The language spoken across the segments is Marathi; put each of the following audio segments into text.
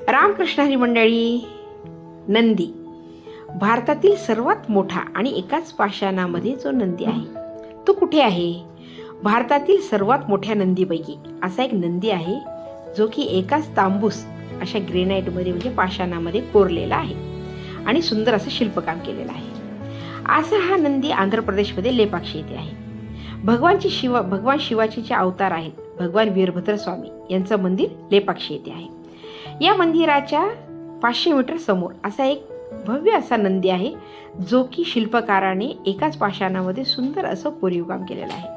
रामकृष्ण हरी मंडळी. नंदी भारतातील सर्वात मोठा आणि एकाच पाषाणामध्ये जो नंदी आहे तो कुठे आहे? भारतातील सर्वात मोठ्या नंदीपैकी असा एक नंदी आहे जो की एकाच तांबूस अशा ग्रेनाइटमध्ये म्हणजे पाषाणामध्ये कोरलेला आहे आणि सुंदर असं शिल्पकाम केलेलं आहे. असा हा नंदी आंध्र प्रदेशमध्ये लेपाक्षी येथे आहे. भगवान शिवाचे जे अवतार आहेत भगवान वीरभद्र स्वामी यांचं मंदिर लेपाक्षी येथे आहे. या मंदिराच्या 500 मीटर समोर असा एक भव्य असा नंदी आहे जो की शिल्पकाराने एकाच पाषाणामध्ये सुंदर असं कोरीव काम केलेलं आहे.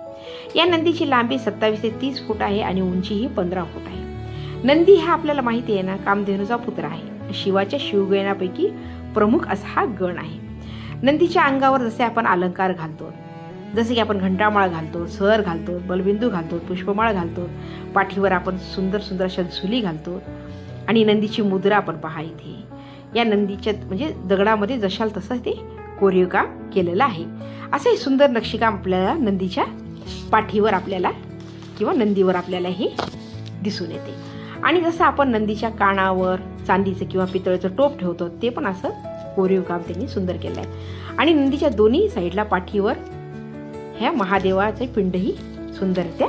या नंदीची लांबी 27 ते 30 फूट आहे आणि उंचीही 15 फूट आहे. नंदी हा आपल्याला माहिती आहे ना, कामधेनूचा पुत्र आहे. शिवाच्या शिवगणापैकी प्रमुख असा हा गण आहे. नंदीच्या अंगावर जसे आपण अलंकार घालतो, जसे की आपण घंटामाळ घालतो, सर घालतो, बलबिंदू घालतो, पुष्पमाळ घालतो, पाठीवर आपण सुंदर सुंदर अशा झुली घालतो आणि नंदीची मुद्रा आपण पहा इथे. या नंदीच्या म्हणजे दगडामध्ये जशाल तसं ते कोरीव काम केलेलं आहे. असं हे सुंदर नक्षीकाम आपल्याला नंदीच्या पाठीवर आपल्याला किंवा नंदीवर आपल्याला हे दिसून येते. आणि जसं आपण नंदीच्या कानावर चांदीचं किंवा पितळेचं टोप ठेवतो ते पण असं कोरीव काम त्यांनी सुंदर केलं आहे. आणि नंदीच्या दोन्ही साईडला पाठीवर ह्या महादेवाचे पिंडही सुंदरत्या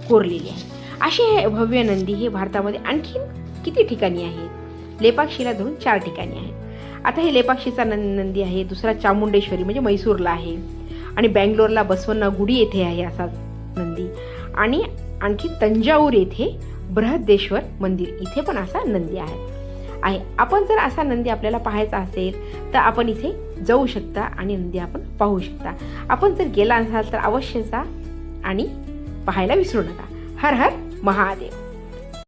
कोरलेली आहे. असे हे भव्य नंदी हे भारतामध्ये आणखी किती ठिकाणी आहेत? लेपाक्षीला धरून 4 ठिकाणी आहेत. आता हे लेपाक्षीचा नंदी आहे. दुसरा चामुंडेश्वरी म्हणजे मैसूरला आहे आणि बँगलोरला बसवन्नगुडी येथे आहे असा नंदी. आणि आणखी तंजाऊर येथे बृहदेश्वर मंदिर इथे पण असा नंदी आहे. आपण जर असा नंदी आपल्याला पाहायचा असेल तर आपण इथे जाऊ शकता आणि नंदी आपण पाहू शकता. आपण जर गेला असाल तर अवश्य जा आणि पाहायला विसरू नका. हर हर महादेव.